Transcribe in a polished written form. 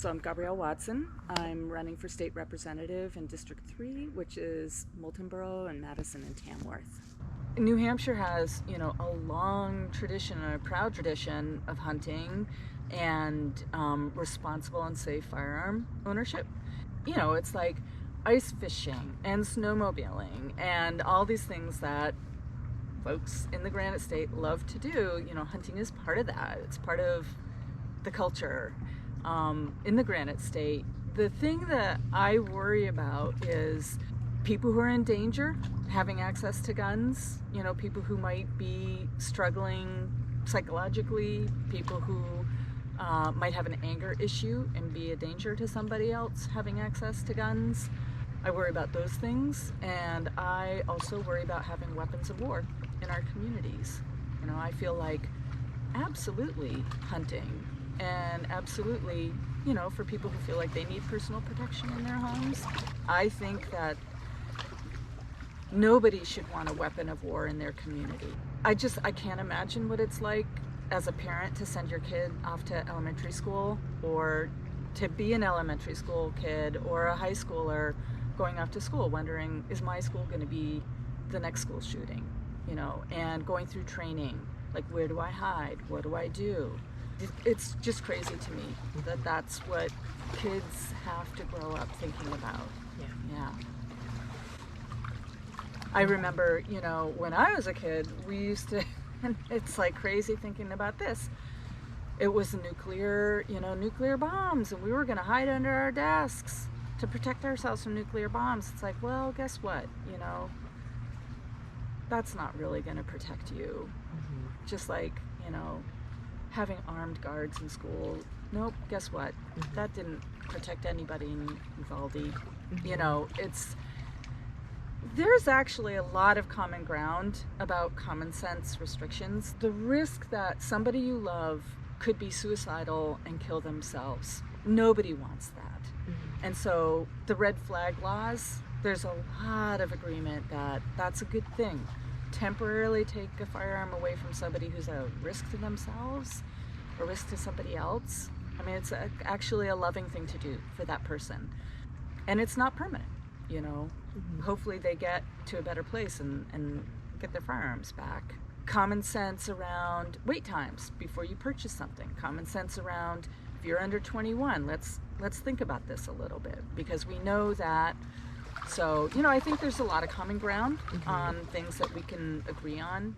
So I'm Gabrielle Watson. I'm running for state representative in District 3, which is Moulton Borough and Madison and Tamworth. New Hampshire has, a long tradition, a proud tradition of hunting and responsible and safe firearm ownership. It's like ice fishing and snowmobiling and all these things that folks in the Granite State love to do. Hunting is part of that. It's part of the culture in the Granite State. The thing that I worry about is people who are in danger having access to guns, people who might be struggling psychologically, people who might have an anger issue and be a danger to somebody else having access to guns. I worry about those things, and I also worry about having weapons of war in our communities. I feel like absolutely hunting, and absolutely, for people who feel like they need personal protection in their homes. I think that nobody should want a weapon of war in their community. I can't imagine what it's like as a parent to send your kid off to elementary school, or to be an elementary school kid or a high schooler going off to school wondering, is my school going to be the next school shooting? And going through training, like, where do I hide? What do I do? It's just crazy to me that that's what kids have to grow up thinking about. Yeah. I remember, when I was a kid, we used to, and it's like crazy thinking about this. It was nuclear bombs, and we were going to hide under our desks to protect ourselves from nuclear bombs. It's like, well, guess what? That's not really going to protect you. Mm-hmm. Just like, having armed guards in school. Nope, guess what? Mm-hmm. That didn't protect anybody in Uvalde. Mm-hmm. There's actually a lot of common ground about common sense restrictions. The risk that somebody you love could be suicidal and kill themselves. Nobody wants that. Mm-hmm. And so the red flag laws, there's a lot of agreement that that's a good thing. Temporarily take a firearm away from somebody who's a risk to themselves or risk to somebody else. I mean, it's actually a loving thing to do for that person. And it's not permanent, Mm-hmm. Hopefully they get to a better place and get their firearms back. Common sense around wait times before you purchase something. Common sense around, if you're under 21, let's think about this a little bit, because we know that. So, I think there's a lot of common ground, mm-hmm. on things that we can agree on.